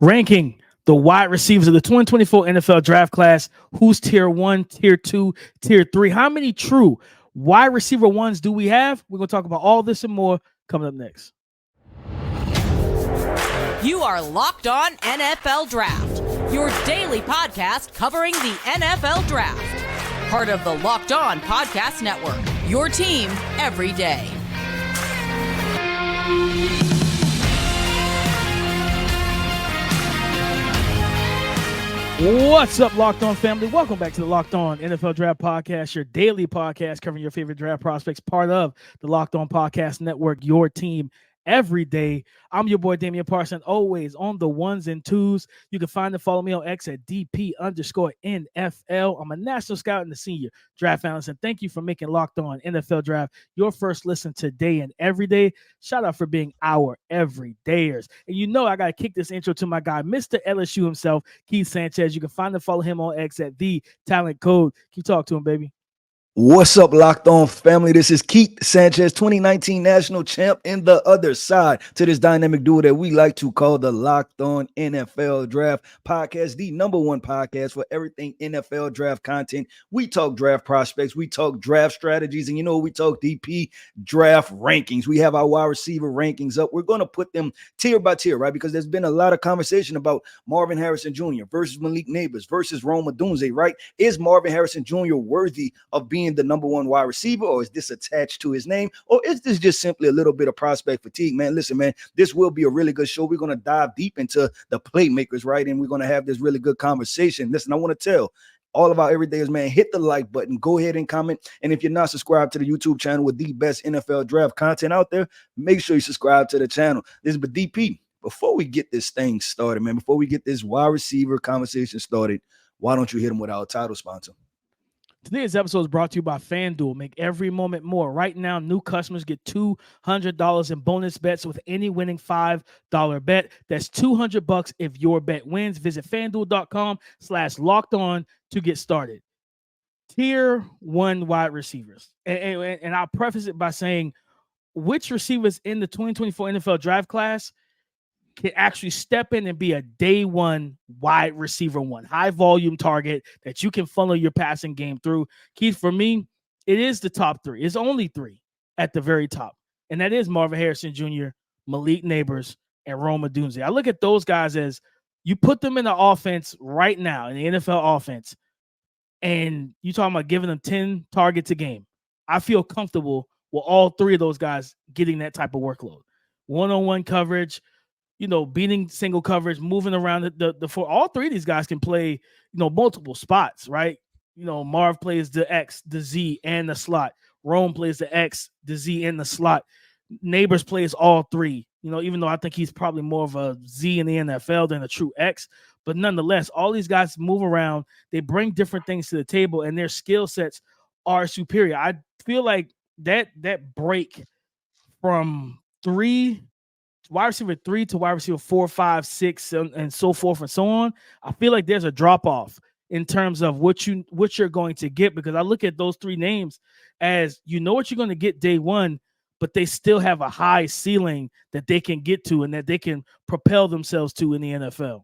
ranking the wide receivers of the 2024 NFL draft class. Who's tier 1, tier 2, tier 3? How many true wide receiver ones do we have? We're going to talk about all this and more coming up next. You are Locked On NFL Draft, your daily podcast covering the NFL Draft. Part of the Locked On Podcast Network, your team every day. What's up, Locked On family? Welcome back to the Locked On NFL Draft Podcast, your daily podcast covering your favorite draft prospects, part of the Locked On Podcast Network, your team every day. I'm your boy, Damian Parson, always on the ones and twos. You can find and follow me on X at DP_NFL. I'm a national scout and a senior draft analyst, and thank you for making Locked On NFL Draft your first listen today and every day. Shout out for being our everydayers. And you know I got to kick this intro to my guy, Mr. LSU himself, Keith Sanchez. You can find and follow him on X at The Talent Code. Keep talking to him, baby. What's up, Locked On family? This is Keith Sanchez, 2019 national champ, and the other side to this dynamic duo that we like to call the Locked On NFL Draft Podcast, the #1 podcast for everything NFL draft content. We talk draft prospects, we talk draft strategies, and we talk DP draft rankings. We have our wide receiver rankings up. We're going to put them tier by tier, right? Because there's been a lot of conversation about Marvin Harrison Jr. versus Malik Neighbors versus Rome Odunze, right? Is Marvin Harrison Jr. worthy of being the #1 wide receiver, or is this attached to his name, or is this just simply a little bit of prospect fatigue? Man, listen, man, this will be a really good show. We're going to dive deep into the playmakers, right? And we're going to have this really good conversation. Listen, I want to tell all of our everydayers, man, hit the like button, go ahead and comment. And if you're not subscribed to the YouTube channel with the best NFL draft content out there, make sure you subscribe to the channel. This is DP. Before we get this thing started, man, before we get this wide receiver conversation started, why don't you hit them with our title sponsor? Today's episode is brought to you by FanDuel. Make every moment more. Right now, new customers get $200 in bonus bets with any winning $5 bet. That's $200 if your bet wins. Visit FanDuel.com/lockedon to get started. Tier 1 wide receivers. And I'll preface it by saying which receivers in the 2024 NFL draft class can actually step in and be a day 1 wide receiver 1, high volume target that you can funnel your passing game through. Keith, for me, it is the top 3. It's only 3 at the very top. And that is Marvin Harrison Jr., Malik Neighbors, and Rome Odunze. I look at those guys as you put them in the offense right now, in the NFL offense, and you talking about giving them 10 targets a game. I feel comfortable with all 3 of those guys getting that type of workload. One-on-one coverage, beating single coverage, moving around the four. All 3 of these guys can play, multiple spots, right? Marv plays the X, the Z, and the slot. Rome plays the X, the Z, and the slot. Neighbors plays all 3, even though I think he's probably more of a Z in the NFL than a true X. But nonetheless, all these guys move around. They bring different things to the table, and their skill sets are superior. I feel like that break from wide receiver 3 to wide receiver 4, 5, 6, and so forth and so on. I feel like there's a drop off in terms of what you're going to get, because I look at those 3 names as what you're going to get day 1, but they still have a high ceiling that they can get to and that they can propel themselves to in the NFL.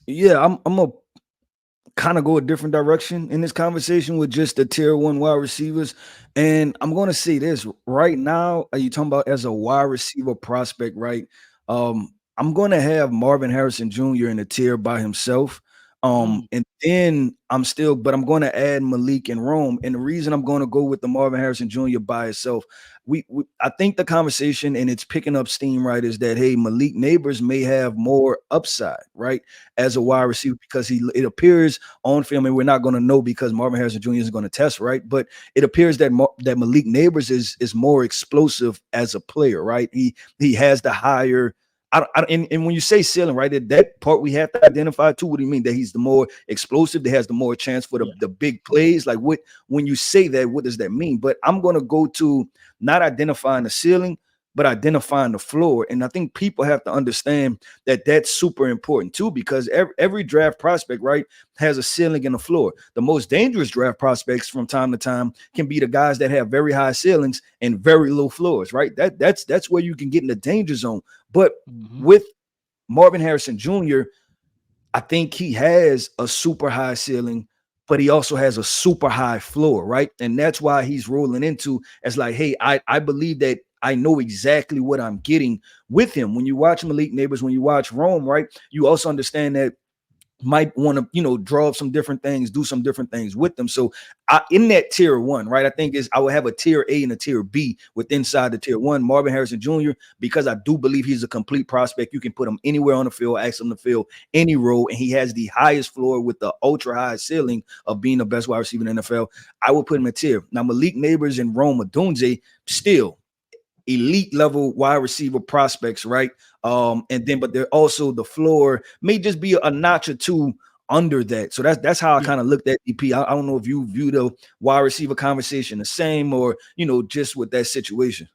Yeah, I'm gonna kind of go a different direction in this conversation with just the tier 1 wide receivers. And I'm going to say this right now. Are you talking about as a wide receiver prospect, right? I'm going to have Marvin Harrison Jr. in the tier by himself. And then I'm going to add Malik and Rome. And the reason I'm going to go with the Marvin Harrison Jr. by itself, I think the conversation, and it's picking up steam, right, is that, hey, Malik Neighbors may have more upside, right, as a wide receiver, because it appears on film, and we're not going to know because Marvin Harrison Jr. isn't going to test, right? But it appears that Malik Neighbors is more explosive as a player, right? He has the higher. And when you say ceiling, right, that part we have to identify too. What do you mean that he's the more explosive, that has the more chance for the big plays? Like, when you say that, what does that mean? But I'm going to go to not identifying the ceiling, but identifying the floor. And I think people have to understand that that's super important too, because every draft prospect, right, has a ceiling and a floor. The most dangerous draft prospects from time to time can be the guys that have very high ceilings and very low floors, right? That's where you can get in the danger zone. But with Marvin Harrison Jr., I think he has a super high ceiling, but he also has a super high floor, right? And that's why he's rolling into as like, hey, I believe that I know exactly what I'm getting with him. When you watch Malik Neighbors, when you watch Rome, right, you also understand that might want to, draw up some different things, do some different things with them. So in that tier one, right, I think I would have a tier A and a tier B with inside the tier one, Marvin Harrison Jr., because I do believe he's a complete prospect. You can put him anywhere on the field, ask him to fill any role, and he has the highest floor with the ultra high ceiling of being the best wide receiver in the NFL. I would put him in tier. Now, Malik Neighbors and Rome Odunze still elite level wide receiver prospects, right? But they're also, the floor may just be a notch or two under that. So that's how I kind of looked at DP. I don't know if you view the wide receiver conversation the same, or just with that situation.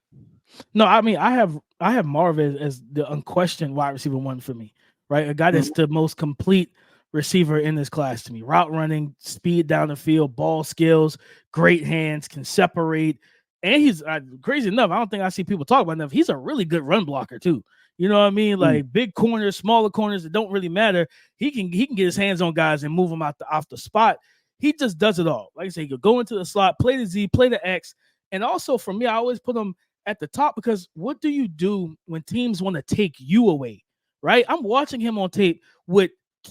No, I mean, I have Marvin as the unquestioned wide receiver one for me, right? A guy that's the most complete receiver in this class to me. Route running, speed down the field, ball skills, great hands, can separate. And he's crazy enough, I don't think I see people talk about enough. He's a really good run blocker too. You know what I mean? Like big corners, smaller corners, it don't really matter. He can get his hands on guys and move them off the spot. He just does it all. Like I say, he could go into the slot, play the Z, play the X. And also for me, I always put him at the top, because what do you do when teams want to take you away, right? I'm watching him on tape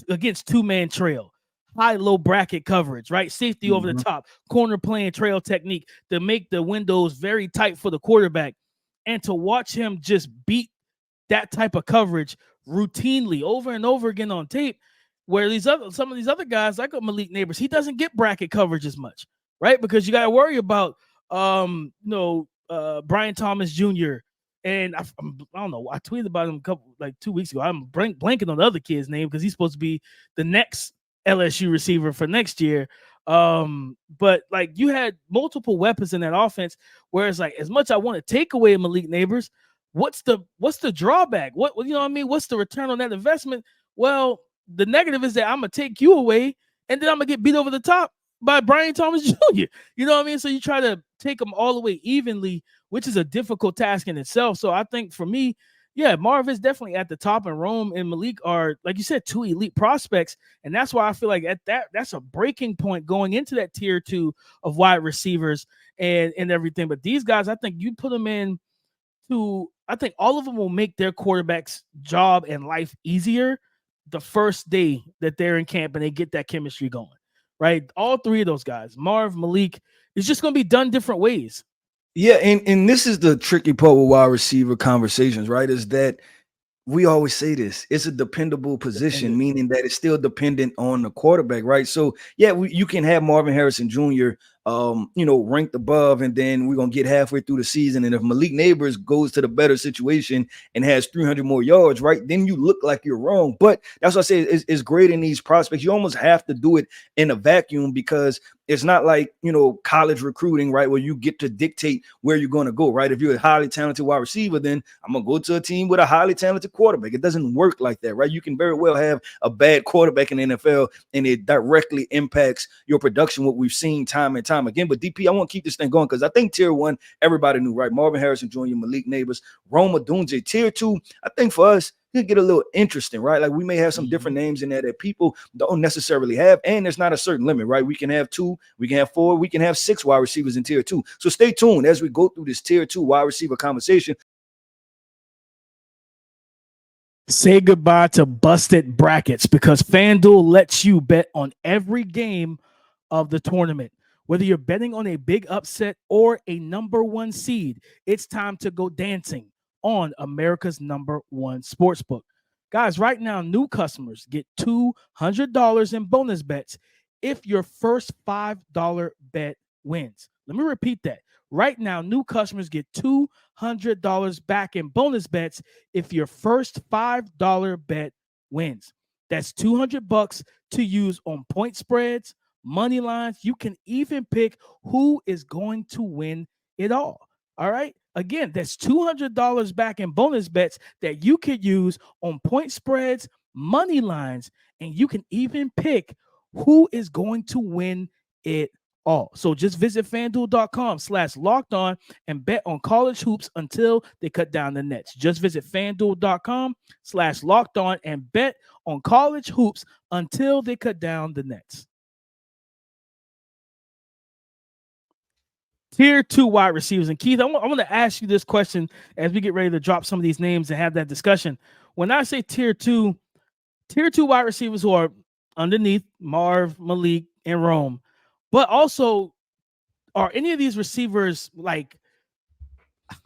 against two-man trail. High-low bracket coverage, right? Safety over the top, corner playing trail technique to make the windows very tight for the quarterback. And to watch him just beat that type of coverage routinely over and over again on tape, where some of these other guys, like Malik Neighbors, he doesn't get bracket coverage as much, right? Because you got to worry about, Brian Thomas Jr. And I don't know. I tweeted about him 2 weeks ago. I'm blanking on the other kid's name because he's supposed to be the next LSU receiver for next year. But like, you had multiple weapons in that offense, whereas like, as much I want to take away Malik Neighbors, what's the drawback? What you know what I mean? What's the return on that investment? Well, the negative is that I'm gonna take you away, and then I'm gonna get beat over the top by Brian Thomas Jr. You know what I mean? So you try to take them all the way evenly, which is a difficult task in itself. So I think for me, yeah, Marv is definitely at the top, and Rome and Malik are, like you said, two elite prospects. And that's why I feel like that's a breaking point going into that tier 2 of wide receivers and everything. But these guys, I think you put them in I think all of them will make their quarterback's job and life easier the first day that they're in camp and they get that chemistry going, right? All three of those guys, Marv, Malik, it's just going to be done different ways. Yeah, and this is the tricky part with wide receiver conversations, right? Is that we always say this, it's a dependable position, meaning that it's still dependent on the quarterback, right? So yeah, you can have Marvin Harrison Jr. Ranked above, and then we're gonna get halfway through the season, and if Malik Neighbors goes to the better situation and has 300 more yards, right, then you look like you're wrong. But that's what I say, it's great in these prospects. You almost have to do it in a vacuum, because it's not like, college recruiting, right, where you get to dictate where you're going to go, right? If you're a highly talented wide receiver, then I'm going to go to a team with a highly talented quarterback. It doesn't work like that, right? You can very well have a bad quarterback in the NFL, and it directly impacts your production, what we've seen time and time again. But DP, I want to keep this thing going, because I think tier 1, everybody knew, right? Marvin Harrison Jr., Malik Neighbors, Rome Odunze. Tier 2, I think for us, it get a little interesting, right? Like, we may have some different names in there that people don't necessarily have, and there's not a certain limit, right? We can have 2, we can have 4, we can have 6 wide receivers in tier 2. So stay tuned as we go through this tier 2 wide receiver conversation. Say goodbye to busted brackets, because FanDuel lets you bet on every game of the tournament. Whether you're betting on a big upset or a number 1 seed, it's time to go dancing on America's number 1 sportsbook. Guys, right now, new customers get $200 in bonus bets if your first $5 bet wins. Let me repeat that. Right now, new customers get $200 back in bonus bets if your first $5 bet wins. That's $200 to use on point spreads, money lines. You can even pick who is going to win it all. All right. Again, that's $200 back in bonus bets that you could use on point spreads, money lines, and you can even pick who is going to win it all. So just visit FanDuel.com/locked-on and bet on college hoops until they cut down the nets. Just visit FanDuel.com/locked-on and bet on college hoops until they cut down the nets. Tier 2 wide receivers. And Keith, I want to ask you this question as we get ready to drop some of these names and have that discussion. When I say tier 2 wide receivers who are underneath Marv, Malik, and Rome, but also are any of these receivers like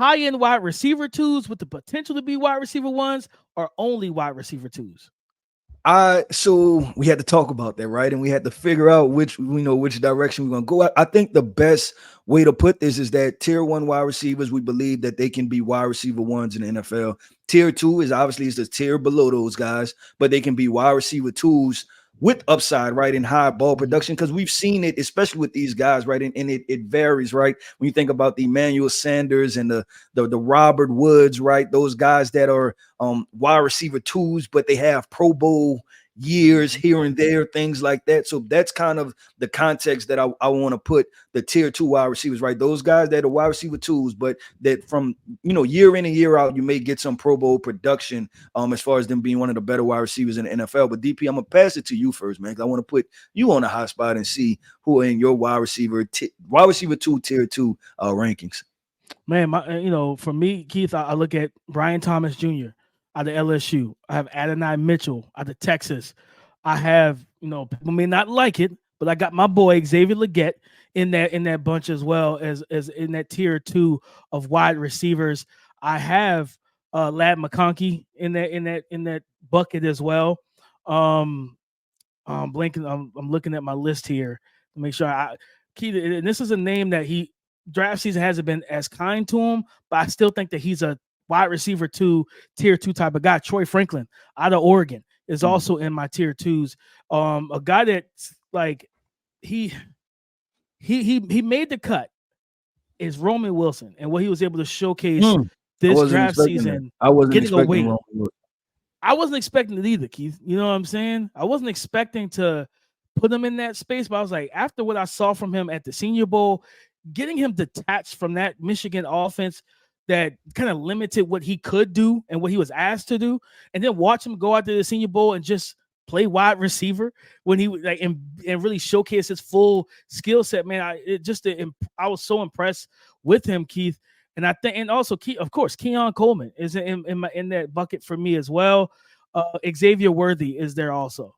high-end wide receiver 2s with the potential to be wide receiver 1s, or only wide receiver 2s? So we had to talk about that, right? And we had to figure out which direction we're gonna go. I think the best way to put this is that tier 1 wide receivers, we believe that they can be wide receiver 1s in the NFL. Tier 2 is obviously the tier below those guys, but they can be wide receiver 2s with upside, right, and high ball production, because we've seen it, especially with these guys, right, and it varies, right? When you think about the Emmanuel Sanders and the Robert Woods, right, those guys that are wide receiver 2s, but they have Pro Bowl years here and there, things like that. So that's kind of the context that I want to put the tier 2 wide receivers, right? Those guys that are wide receiver 2s, but that from year in and year out, you may get some Pro Bowl production as far as them being one of the better wide receivers in the NFL. But DP, I'm gonna pass it to you first, man, because I want to put you on a hot spot and see who are in your wide receiver 2 tier 2 rankings. Man, for me, Keith, I look at Brian Thomas Jr. out of LSU. I have Adonai Mitchell out of Texas. I have, people may not like it, but I got my boy Xavier Legette in that bunch as well as in that tier 2 of wide receivers. I have Ladd McConkey in that bucket as well. I'm looking at my list here to make sure Keith, and this is a name that draft season hasn't been as kind to him, but I still think that he's a wide receiver 2, tier 2 type of guy. Troy Franklin out of Oregon is also in my tier 2s. A guy that's like he made the cut is Roman Wilson, and what he was able to showcase this draft season. I wasn't getting away. Roman Wilson. I wasn't expecting it either, Keith. You know what I'm saying? I wasn't expecting to put him in that space, but I was like, after what I saw from him at the Senior Bowl, getting him detached from that Michigan offense that kind of limited what he could do and what he was asked to do, and then watch him go out to the Senior Bowl and just play wide receiver when he and really showcase his full skill set. Man, I was so impressed with him, Keith. And I think, and also, of course, Keon Coleman is in that bucket for me as well. Xavier Worthy is there also.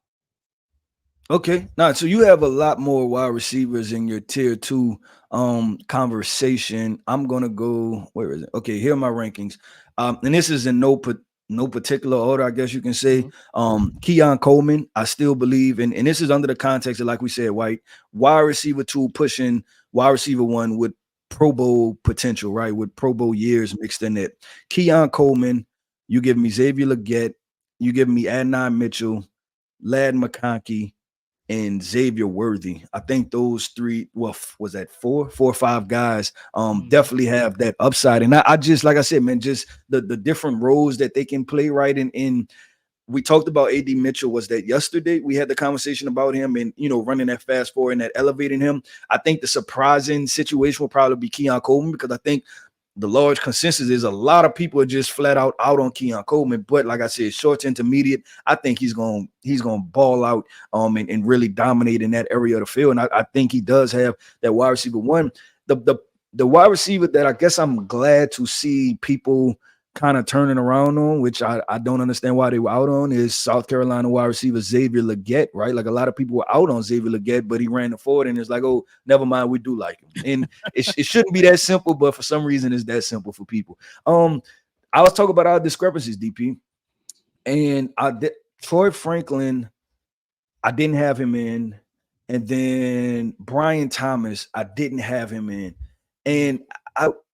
Okay, now so you have a lot more wide receivers in your tier 2 conversation. I'm gonna go. Where is it? Okay, here are my rankings. And this is in no particular order, I guess you can say. Keon Coleman, I still believe, and this is under the context of, like we said, wide receiver 2 pushing wide receiver 1 with Pro Bowl potential, right? With Pro Bowl years mixed in it. Keon Coleman, you give me Xavier Legette, you give me Adonai Mitchell, Ladd McConkey, and Xavier Worthy. I think those 3, well, was that 4 or 5 guys definitely have that upside. And I just, like I said, man, just the different roles that they can play, right? And we talked about AD Mitchell. Was that yesterday? We had the conversation about him and, running that fast forward and that elevating him. I think the surprising situation will probably be Keon Coleman, because I think the large consensus is a lot of people are just flat out on Keon Coleman. But like I said, short to intermediate, I think he's going to ball out and really dominate in that area of the field. And I think he does have that wide receiver 1. The wide receiver that I guess I'm glad to see people kind of turning around on, which I don't understand why they were out on, is South Carolina wide receiver Xavier Legette, right? Like, a lot of people were out on Xavier Legette, but he ran the forward, and it's like, oh, never mind, we do like him. And it shouldn't be that simple, but for some reason it's that simple for people. I was talking about our discrepancies, DP, and Troy Franklin, I didn't have him in, and then Brian Thomas, I didn't have him in. And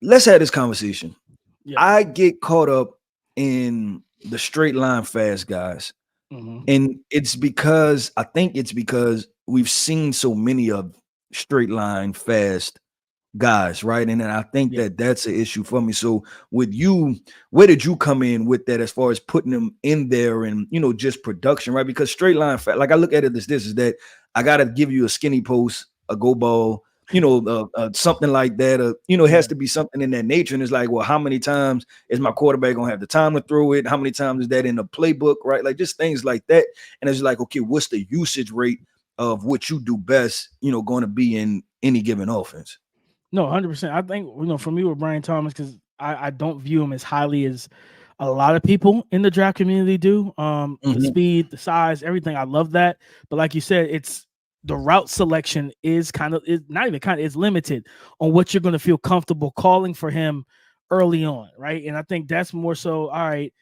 let's have this conversation. Yeah. I get caught up in the straight line fast guys. And I think it's because we've seen so many of straight line fast guys, right? And then I think that's an issue for me. So with you, where did you come in with that as far as putting them in there and, just production, right? Because straight line fast, like, I look at it as this, is that I got to give you a skinny post, a go ball, something like that. It has to be something in that nature. And it's like, well, how many times is my quarterback gonna have the time to throw it? How many times is that in the playbook, right? Like just things like that. And it's like, okay, what's the usage rate of what you do best, going to be in any given offense? No, 100%. I think, for me with Brian Thomas, because I don't view him as highly as a lot of people in the draft community do. The speed, the size, everything. I love that. But like you said, it's the route selection is it's limited on what you're going to feel comfortable calling for him early on, right? And I think that's more so, all right,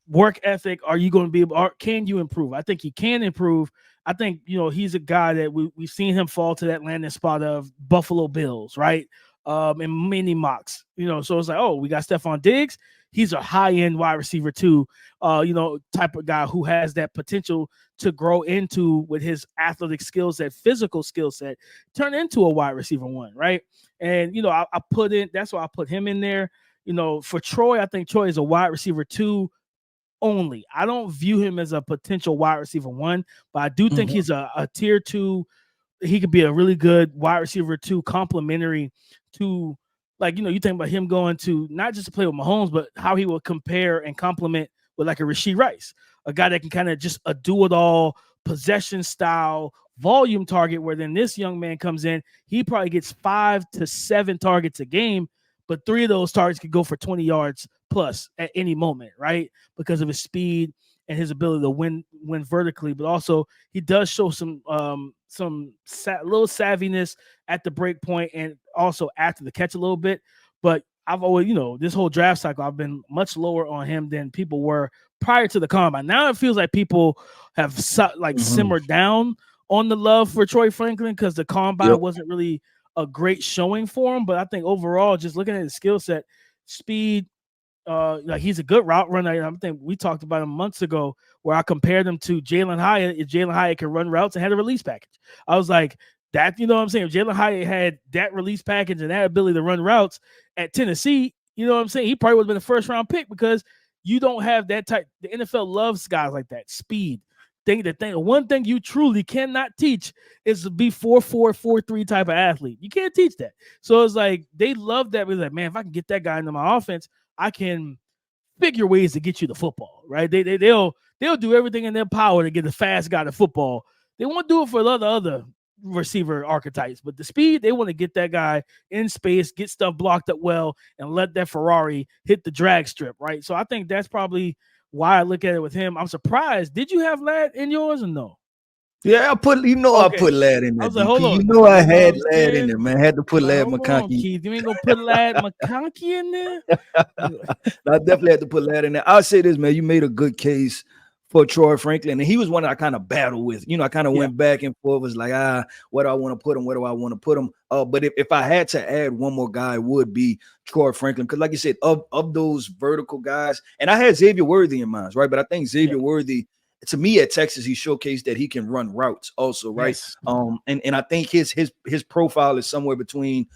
work ethic, are you going to be able, or can you improve? I think he can improve. I think, he's a guy that we've seen him fall to that landing spot of Buffalo Bills, right? In many mocks, so it's like, oh, we got Stephon Diggs. He's a high-end wide receiver too, type of guy who has that potential to grow into, with his athletic skill set, physical skill set, turn into a wide receiver one, right? And, that's why I put him in there. For Troy, I think Troy is a wide receiver two only. I don't view him as a potential wide receiver one, but I do think he's a tier two. He could be a really good wide receiver two, complementary to, like, you think about him going to not just to play with Mahomes, but how he will compare and complement with like a Rashee Rice, a guy that can kind of just a do-it-all possession style volume target, where then this young man comes in, he probably gets 5 to 7 targets a game, but 3 of those targets could go for 20 yards plus at any moment, right? Because of his speed and his ability to win vertically, but also he does show some little savviness at the break point and also after the catch a little bit. But I've always, this whole draft cycle, I've been much lower on him than people were prior to the combine. Now it feels like people have simmered down on the love for Troy Franklin because the combine wasn't really a great showing for him. But I think overall, just looking at his skill set, speed, like he's a good route runner. I think we talked about him months ago where I compared him to Jalen Hyatt. If Jalen Hyatt can run routes and had a release package, I was like, that, what I'm saying? If Jalen Hyatt had that release package and that ability to run routes at Tennessee, what I'm saying? He probably would have been a first round pick, because you don't have that type. The NFL loves guys like that. Speed. One thing you truly cannot teach is to be 4.4, 4.3 type of athlete. You can't teach that. So it's like they love that. We're like, man, if I can get that guy into my offense, I can figure ways to get you the football, right? They'll do everything in their power to get the fast guy to football. They won't do it for the other receiver archetypes, but the speed, they want to get that guy in space, get stuff blocked up well, and let that Ferrari hit the drag strip, right? So I think that's probably why I look at it with him. I'm surprised. Did you have Ladd in yours or no? Yeah, I put Ladd in there. I was like, hold on. I had Ladd in there, man. I had to put Ladd McConkey. Keith, you ain't gonna put Ladd McConkey in there? I definitely had to put Ladd in there. I'll say this, man. You made a good case for Troy Franklin, and he was one that I kind of battled with. I kind of went back and forth. Was like, what do I want to put him? Where do I want to put him? But if I had to add one more guy, it would be Troy Franklin, because, like you said, of those vertical guys, and I had Xavier Worthy in mind, right? But I think Xavier Worthy, to me, at Texas, he showcased that he can run routes also, right? Yes. And I think his profile is somewhere between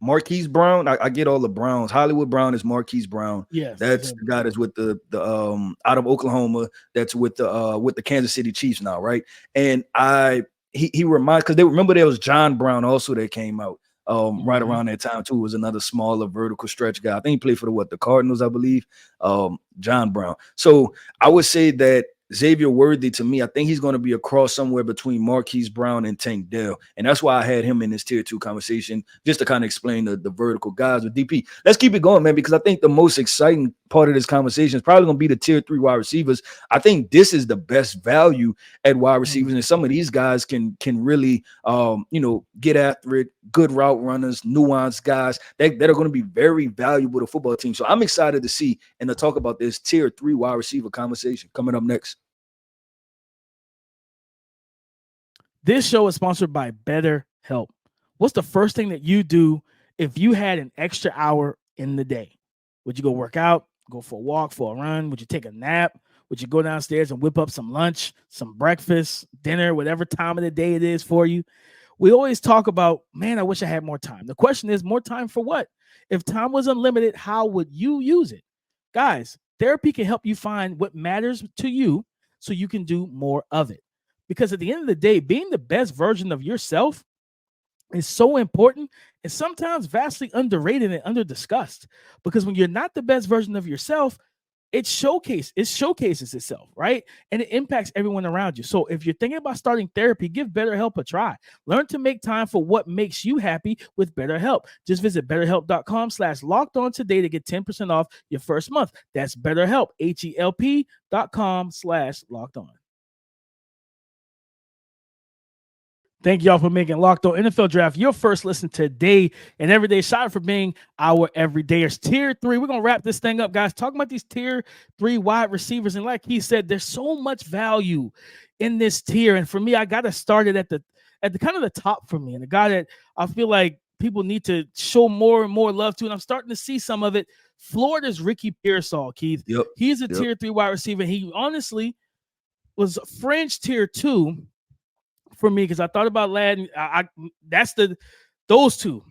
Marquise Brown. I get all the Browns. Hollywood Brown is Marquise Brown. Yes, that's the guy that's with the out of Oklahoma. That's with the Kansas City Chiefs now, right? And he reminds, because there was John Brown also that came out right around that time too. Was another smaller vertical stretch guy. I think he played for the Cardinals, I believe. John Brown. So I would say that Xavier Worthy, to me, I think he's going to be a cross somewhere between Marquise Brown and Tank Dell. And that's why I had him in this tier 2 conversation, just to kind of explain the vertical guys with DP. Let's keep it going, man, because I think the most exciting part of this conversation is probably going to be the tier 3 wide receivers. I think this is the best value at wide receivers. And some of these guys can really, get after it. Good route runners, nuanced guys that are going to be very valuable to football team. So I'm excited to see and to talk about this tier 3 wide receiver conversation coming up next. This show is sponsored by BetterHelp. What's the first thing that you do if you had an extra hour in the day? Would you go work out, go for a walk, for a run? Would you take a nap? Would you go downstairs and whip up some lunch, some breakfast, dinner, whatever time of the day it is for you? We always talk about, man, I wish I had more time. The question is, more time for what? If time was unlimited, how would you use it? Guys, therapy can help you find what matters to you so you can do more of it. because at the end of the day, being the best version of yourself is so important and sometimes vastly underrated and under-discussed. Because when you're not the best version of yourself, it showcases itself, right? And it impacts everyone around you. So if you're thinking about starting therapy, give BetterHelp a try. Learn to make time for what makes you happy with BetterHelp. Just visit BetterHelp.com/lockedon today to get 10% off your first month. That's BetterHelp, HELP.com/lockedon. Thank y'all for making Locked On NFL Draft your first listen today and every day. Shout out for being our everydayers. Tier 3, we're going to wrap this thing up, guys. Talking about these Tier 3 wide receivers. And like he said, there's so much value in this tier. And for me, I got to start it at the kind of the top for me. And the guy that I feel like people need to show more and more love to, and I'm starting to see some of it, Florida's Ricky Pearsall, Keith. Yep. He's a Tier 3 wide receiver. He honestly was fringe Tier 2 for me, because I thought about Ladd. Those two,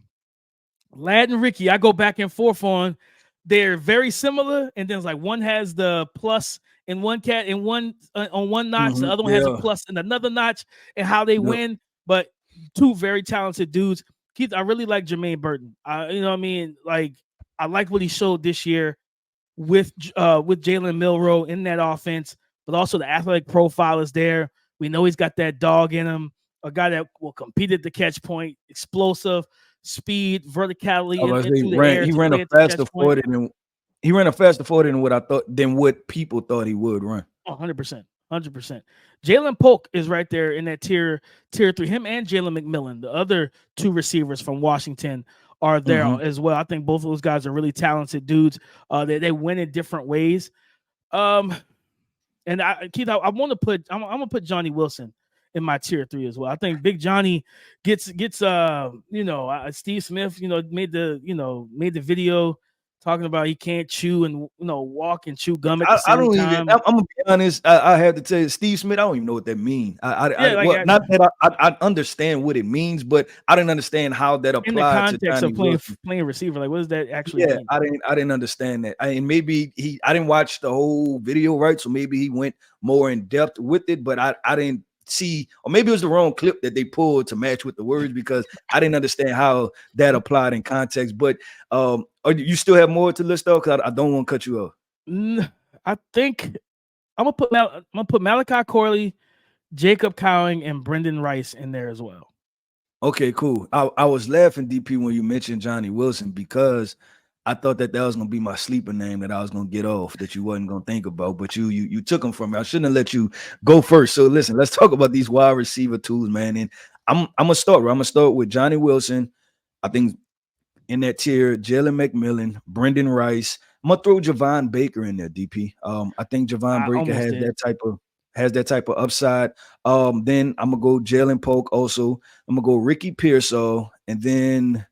Ladd and Ricky. I go back and forth on. They're very similar, and then it's like one has the plus in one on one notch, the other one has a plus in another notch, and how they win. But two very talented dudes. Keith, I really like Jermaine Burton. You know what I mean? Like, I like what he showed this year with Jalen Milroe in that offense, but also the athletic profile is there. We know he's got that dog in him, a guy that will compete at the catch point, explosive, speed, verticality. He ran a faster 40 than what I thought, than what people thought he would run. 100%. Jalen Polk is right there in that tier 3. Him and Jalen McMillan, the other two receivers from Washington, are there as well. I think both of those guys are really talented dudes. They win in different ways. And Keith, I'm gonna put Johnny Wilson in my Tier 3 as well. I think Big Johnny gets Steve Smith, made the video talking about he can't chew and walk and chew gum at the same time. I'm gonna be honest. I had to tell you, Steve Smith. I don't even know what that means. Not that I understand what it means, but I didn't understand how that applied in the context to of playing receiver. Like, what does that actually mean? I didn't understand that. I didn't watch the whole video, right? So maybe he went more in depth with it, but I didn't see, or maybe it was the wrong clip that they pulled to match with the words, because I didn't understand how that applied in context. But you still have more to list off? Because I don't want to cut you off. I think I'm gonna put Malachi Corley, Jacob Cowing, and Brendan Rice in there as well. Okay, cool. I was laughing, DP, when you mentioned Johnny Wilson, because I thought that was gonna be my sleeper name that I was gonna get off, that you wasn't gonna think about, but you took him from me. I shouldn't have let you go first. So listen, let's talk about these wide receiver tools, man. And I'm gonna start with Johnny Wilson. I think in that tier, Jalen McMillan, Brendan Rice. I'm gonna throw Javon Baker in there, DP. I think Javon Baker has that type of upside. Then I'm gonna go Jalen Polk also. I'm gonna go Ricky Pearsall, and then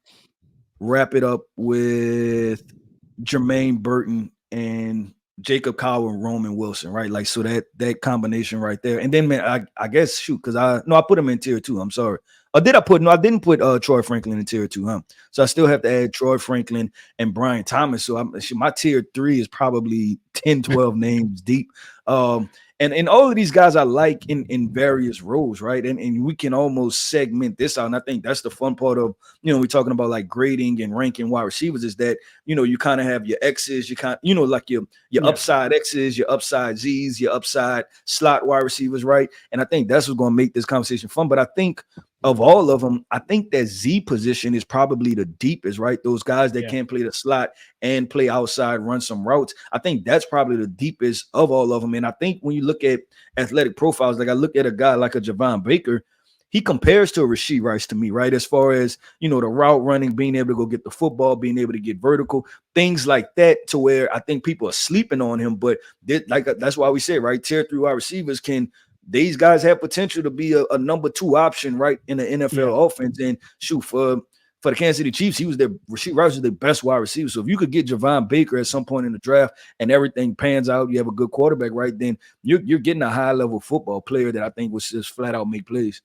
wrap it up with Jermaine Burton and Jacob Cowell and Roman Wilson, right? Like, so that combination right there. And then, man, I guess because I put him in tier 2. I'm sorry. Or did I put? No, I didn't put Troy Franklin in tier 2, huh? So I still have to add Troy Franklin and Brian Thomas. So my tier 3 is probably 10, 12 names deep. And all of these guys I like in various roles, right? And we can almost segment this out. And I think that's the fun part of, we're talking about like grading and ranking wide receivers, is that, you kind of have your X's, like your upside X's, your upside Z's, your upside slot wide receivers, right? And I think that's what's going to make this conversation fun. But I think of all of them, I think that Z position is probably the deepest, right? Those guys that can play the slot and play outside, run some routes. I think that's probably the deepest of all of them. And I think when you look at athletic profiles, like I look at a guy like a Javon Baker, he compares to a Rashee Rice to me, right? As far as, the route running, being able to go get the football, being able to get vertical, things like that, to where I think people are sleeping on him. But that's why we say, right, tier 3 wide receivers these guys have potential to be a number 2 option, right, in the NFL offense. And shoot, for the Kansas City Chiefs, Rashee Rice was their best wide receiver. So if you could get Javon Baker at some point in the draft and everything pans out, you have a good quarterback, right, then you're getting a high-level football player that I think was just flat out make plays.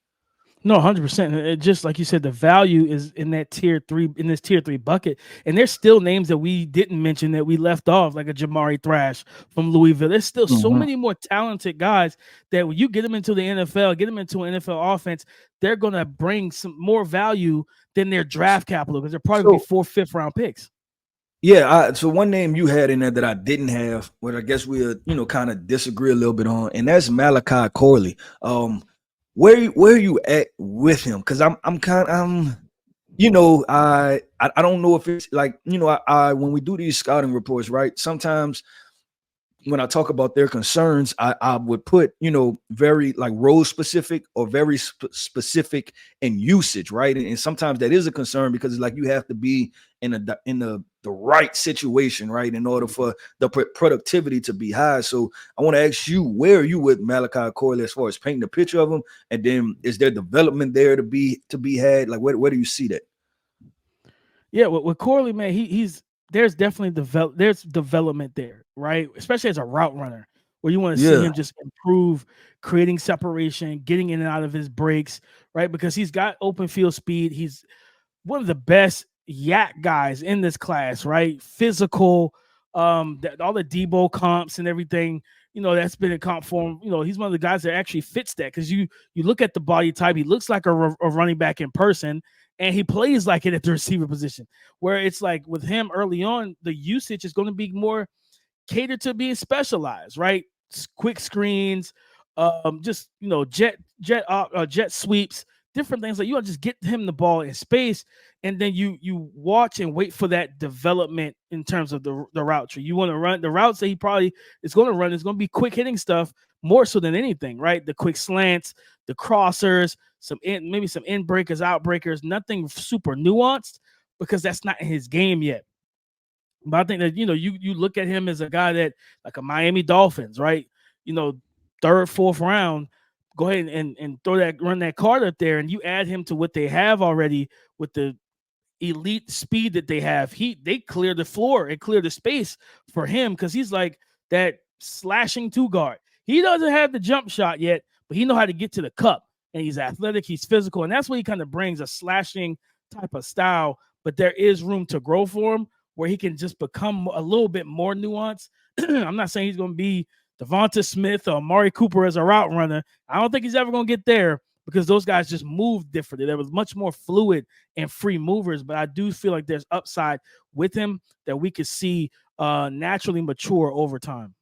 No, 100%. Just like you said, the value is in that tier 3, in this tier 3 bucket. And there's still names that we didn't mention that we left off, like a Jamari Thrash from Louisville. There's still so Mhm. many more talented guys that when you get them into the NFL, get them into an NFL offense, they're going to bring some more value than their draft capital, because they're probably going to So be 4th, 5th round picks. yeah, so one name you had in there that I didn't have, what I guess we'll kind of disagree a little bit on, and that's Malachi Corley. Where are you at with him? Because I'm kind of I don't know if it's like I when we do these scouting reports, right? Sometimes when I talk about their concerns, I would put, very like role specific or very specific in usage, right? And sometimes that is a concern because it's like you have to be in the right situation, right, in order for the productivity to be high. So I want to ask you, where are you with Malachi Corley as far as painting a picture of him, and then is there development there to be had? Like where do you see that? Yeah, with Corley, man, he's there's definitely there's development there, right? Especially as a route runner, where you want to see Yeah. him just improve, creating separation, getting in and out of his breaks, right? Because he's got open field speed. He's one of the best yak guys in this class, right? Physical, all the Debo comps and everything, that's been in comp form. He's one of the guys that actually fits that, because you look at the body type, he looks like a running back in person, and he plays like it at the receiver position. Where it's like with him early on, the usage is going to be more catered to being specialized, right? Quick screens, just jet sweeps, different things. Like you want to just get him the ball in space, and then you watch and wait for that development in terms of the route tree. You want to run the routes that he probably is going to run. Is going to be quick hitting stuff more so than anything, right? The quick slants, the crossers, maybe some in breakers, out breakers. Nothing super nuanced, because that's not in his game yet. But I think that you look at him as a guy that, like a Miami Dolphins, right? 3rd, 4th round, go ahead and run that card up there, and you add him to what they have already with the elite speed that they have. They clear the floor and clear the space for him, because he's like that slashing 2 guard. He doesn't have the jump shot yet, but he know how to get to the cup, and he's athletic, he's physical, and that's what he kind of brings, a slashing type of style. But there is room to grow for him, where he can just become a little bit more nuanced. I'm not saying he's going to be Devonta Smith or Amari Cooper as a route runner. I don't think he's ever going to get there, because those guys just move differently. There was much more fluid and free movers, but I do feel like there's upside with him that we could see naturally mature over time.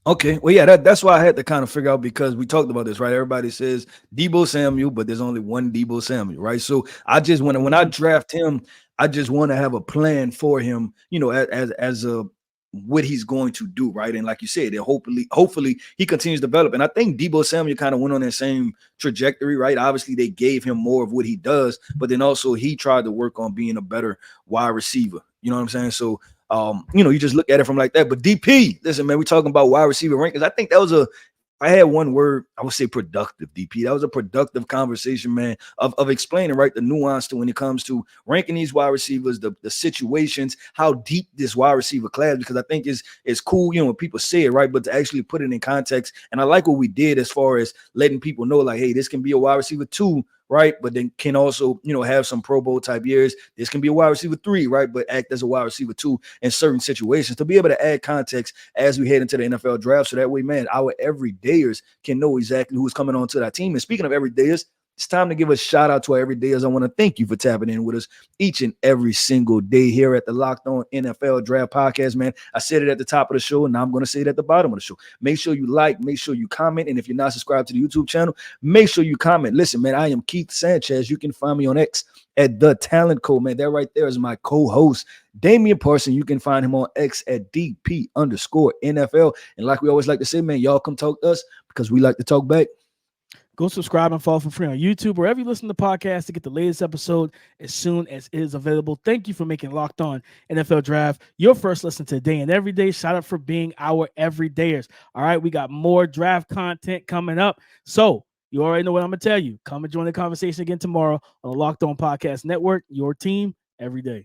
Okay, well, yeah, that's why I had to kind of figure out, because we talked about this, right? Everybody says Debo Samuel, but there's only one Debo Samuel, right? So I just when I draft him, I just want to have a plan for him, as a what he's going to do, right? And like you said, hopefully he continues to develop. And I think Debo Samuel kind of went on that same trajectory, right? Obviously, they gave him more of what he does, but then also he tried to work on being a better wide receiver. You know what I'm saying? So you just look at it from like that. But DP, listen, man, we're talking about wide receiver rankings. I think that was I had one word, I would say productive, DP. That was a productive conversation, man, of explaining, right, the nuance to when it comes to ranking these wide receivers, the situations, how deep this wide receiver class, because I think it's cool, when people say it, right, but to actually put it in context. And I like what we did as far as letting people know, like, hey, this can be a wide receiver 2, right? But then can also, have some Pro Bowl type years. This can be a wide receiver 3, right? But act as a wide receiver 2 in certain situations, to be able to add context as we head into the NFL draft. So that way, man, our everydayers can know exactly who's coming onto that team. And speaking of everydayers, it's time to give a shout out to our everydayers. I want to thank you for tapping in with us each and every single day here at the Locked On NFL Draft Podcast, man. I said it at the top of the show, and now I'm going to say it at the bottom of the show. Make sure you like, make sure you comment, and if you're not subscribed to the YouTube channel, make sure you comment. Listen, man, I am Keith Sanchez. You can find me on X at The Talent Code, man. That right there is my co-host, Damian Parson. You can find him on X at DP_NFL. And like we always like to say, man, y'all come talk to us, because we like to talk back. Go subscribe and follow for free on YouTube, wherever you listen to podcasts, to get the latest episode as soon as it is available. Thank you for making Locked On NFL Draft your first listen today and every day. Shout out for being our everydayers. All right, we got more draft content coming up. So you already know what I'm going to tell you. Come and join the conversation again tomorrow on the Locked On Podcast Network, your team every day.